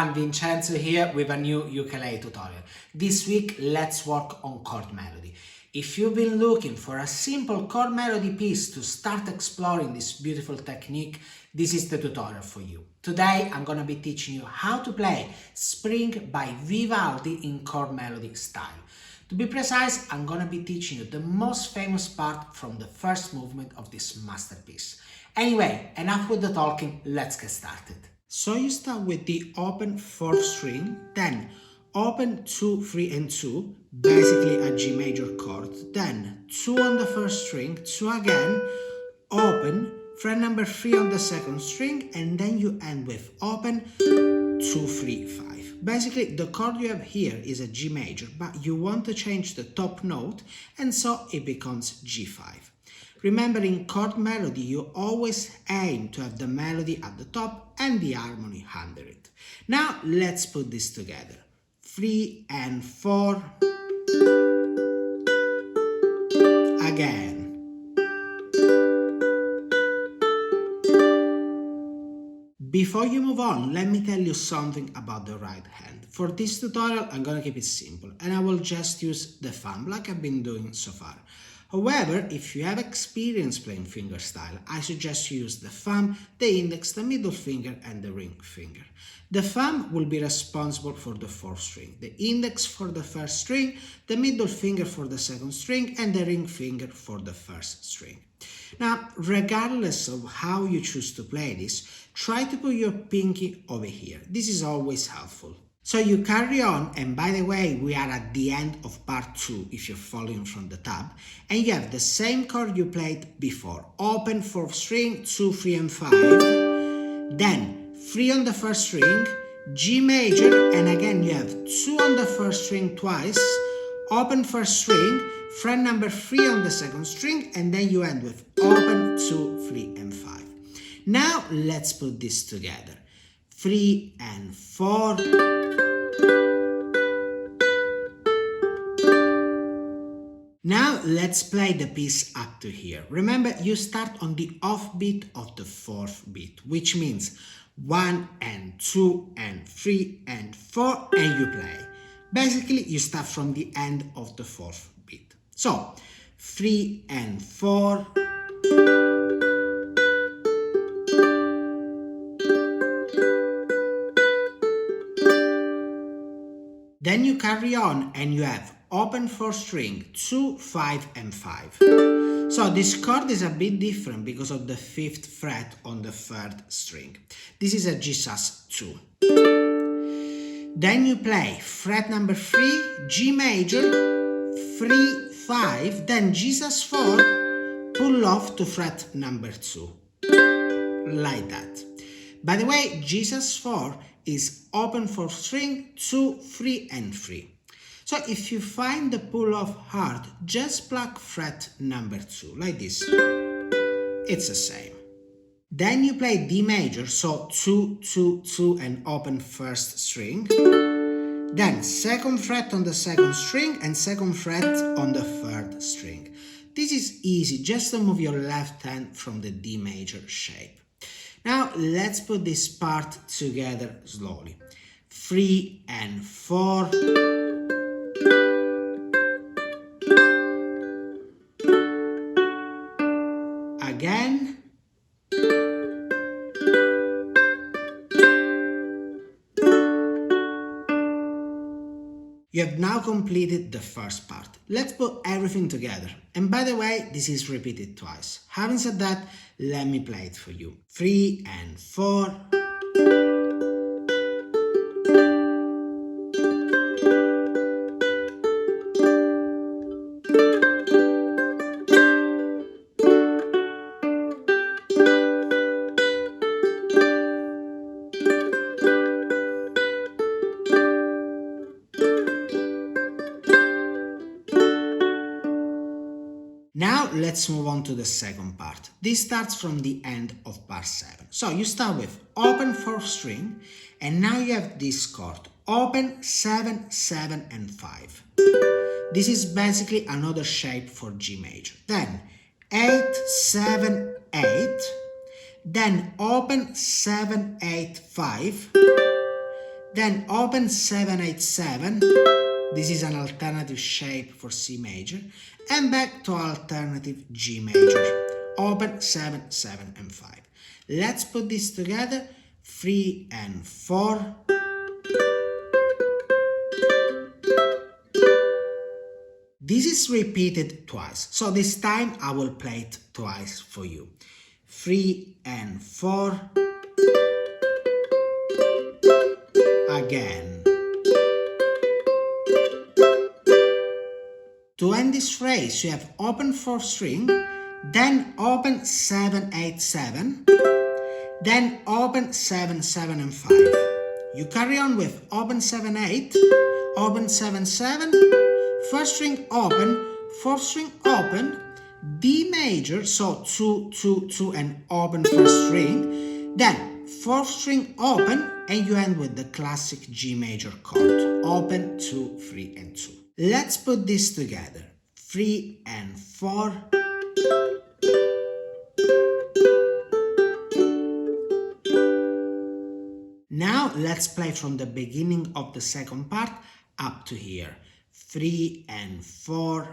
everyone, Vincenzo here with a new ukulele tutorial. This week, let's work on chord melody. If you've been looking for a simple chord melody piece to start exploring this beautiful technique, this is the tutorial for you. Today, I'm gonna be teaching you how to play Spring by Vivaldi in chord melody style. To be precise, I'm gonna be teaching you the most famous part from the first movement of this masterpiece. Anyway, enough with the talking, let's get started. So you start with the open 4th string, then open 2, 3 and 2, basically a G major chord, then 2 on the 1st string, 2 again, open, fret number 3 on the 2nd string, and then you end with open 2, 3, 5. Basically the chord you have here is a G major, but you want to change the top note, and so it becomes G5. Remember, in chord melody, you always aim to have the melody at the top and the harmony under it. Now, let's put this together. 3 and 4. Again. Before you move on, let me tell you something about the right hand. For this tutorial, I'm gonna keep it simple, and I will just use the thumb like I've been doing so far. However, if you have experience playing fingerstyle, I suggest you use the thumb, the index, the middle finger and the ring finger. The thumb will be responsible for the 4th string, the index for the 1st string, the middle finger for the 2nd string and the ring finger for the 1st string. Now, regardless of how you choose to play this, try to put your pinky over here. This is always helpful. So you carry on, and by the way, we are at the end of part 2 if you're following from the tab, and you have the same chord you played before. Open 4th string, 2, 3 and 5, then 3 on the 1st string, G major, and again you have 2 on the 1st string twice, open 1st string, fret number 3 on the 2nd string, and then you end with open 2, 3 and 5. Now let's put this together. 3 and 4. Now let's play the piece up to here. Remember, you start on the off beat of the 4th beat, which means 1 and 2 and 3 and 4, and you play. Basically, you start from the end of the 4th beat. So, 3 and 4. Then you carry on and you have open 4th string, 2, 5 and 5. So this chord is a bit different because of the 5th fret on the 3rd string. This is a G sus2. Then you play fret number 3, G major, 3, 5, then G sus4, pull off to fret number 2. Like that. By the way, G sus4 is open 4th string, 2, 3 and 3. So if you find the pull-off hard, just pluck fret number 2, like this. It's the same. Then you play D major, so 2, 2, 2 and open 1st string. Then 2nd fret on the 2nd string and 2nd fret on the 3rd string. This is easy, just to move your left hand from the D major shape. Now let's put this part together slowly. 3 and 4. Again. You have now completed the first part. Let's put everything together. And by the way, this is repeated twice. Having said that, let me play it for you. 3 and 4. Now let's move on to the second part. This starts from the end of part 7. So you start with open 4th string, and now you have this chord, open 7, 7 and 5. This is basically another shape for G major. Then 8, 7, 8, then open 7, 8, 5, then open 7-8-7, this is an alternative shape for C major, and back to alternative G major, open 7, 7 and 5. Let's put this together, 3 and 4. This is repeated twice, so this time I will play it twice for you. 3 and 4. Again. To end this phrase, you have open 4th string, then open 7-8-7, then open 7-7 and 5. You carry on with open 7-8, open 7-7, 1st string open, 4th string open, D major, so 2, 2, 2 and open 1st string, then 4th string open, and you end with the classic G major chord, open 2, 3 and 2. Let's put this together, 3 and 4. Now let's play from the beginning of the second part up to here, 3 and 4.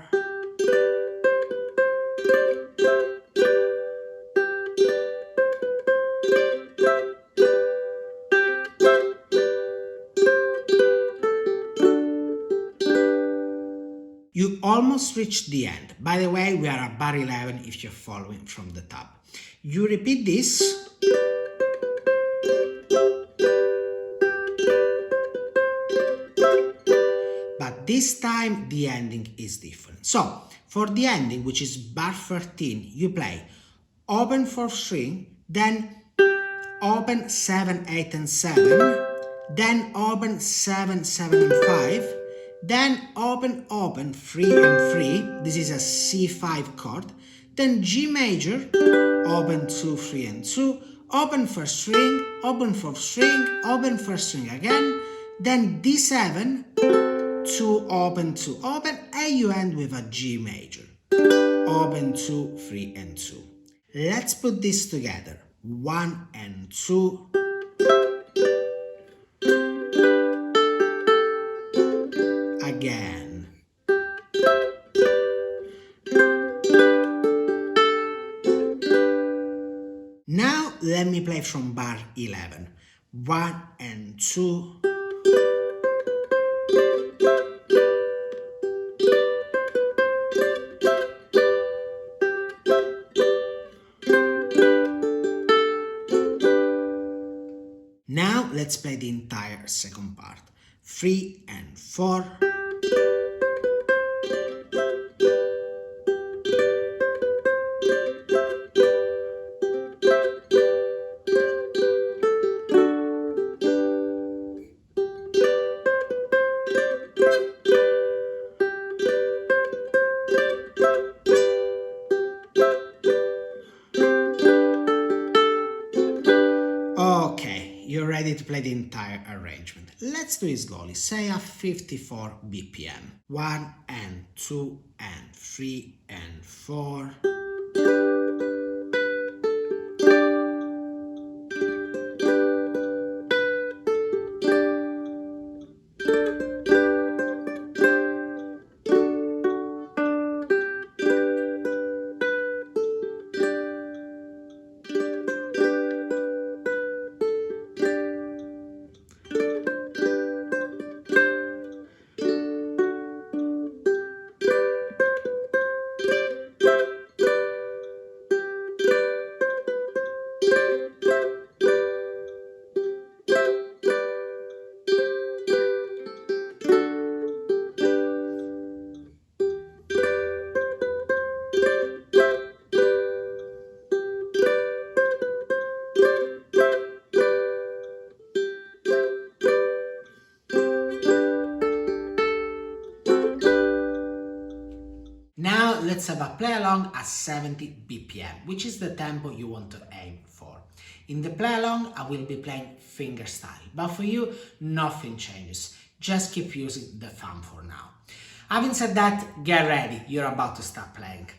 You almost reached the end. By the way, we are at bar 11 if you're following from the top. You repeat this. But this time the ending is different. So, for the ending, which is bar 13, you play open 4th string, then open 7, 8 and 7, then open 7, 7 and 5, then open, open, 3 and 3, this is a C5 chord, then G major, open 2, 3 and 2, open 1st string, open 4th string, open 1st string again, then D7, 2 open, 2 open, and you end with a G major, open 2, 3 and 2. Let's put this together, 1 and 2, again. Now let me play from bar 11. 1 and 2. Now let's play the entire second part. 3 and 4. Okay, you're ready to play the entire arrangement. Let's do it slowly, say at 54 BPM. 1 and 2 and 3 and 4. Now let's have a play along at 70 BPM, which is the tempo you want to aim for. In the play along, I will be playing fingerstyle, but for you, nothing changes. Just keep using the thumb for now. Having said that, get ready, you're about to start playing.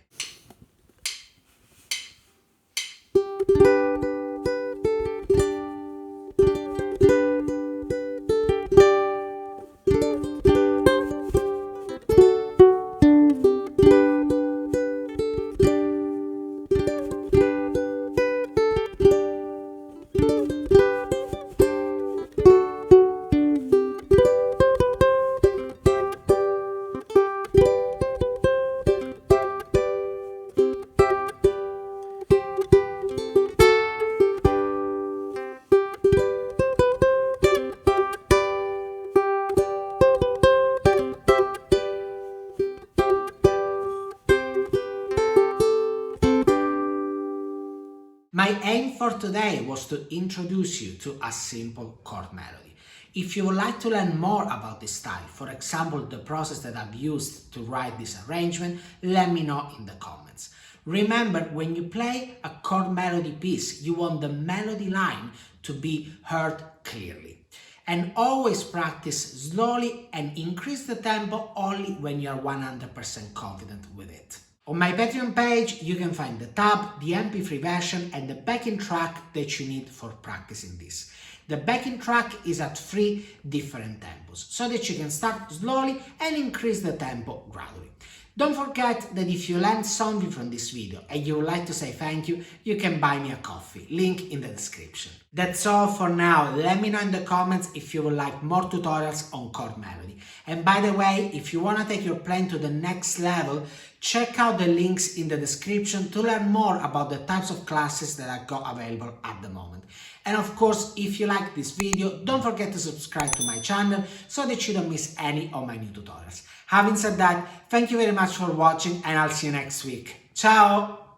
My aim for today was to introduce you to a simple chord melody. If you would like to learn more about this style, for example, the process that I've used to write this arrangement, let me know in the comments. Remember, when you play a chord melody piece, you want the melody line to be heard clearly. And always practice slowly and increase the tempo only when you are 100% confident with it. On my Patreon page, you can find the tab, the MP3 version, and the backing track that you need for practicing this. The backing track is at 3 different tempos, so that you can start slowly and increase the tempo gradually. Don't forget that if you learned something from this video and you would like to say thank you, you can buy me a coffee, link in the description. That's all for now. Let me know in the comments if you would like more tutorials on chord melody. And by the way, if you want to take your playing to the next level, check out the links in the description to learn more about the types of classes that I've got available at the moment. And of course, if you like this video, don't forget to subscribe to my channel so that you don't miss any of my new tutorials. Having said that, thank you very much for watching and I'll see you next week. Ciao!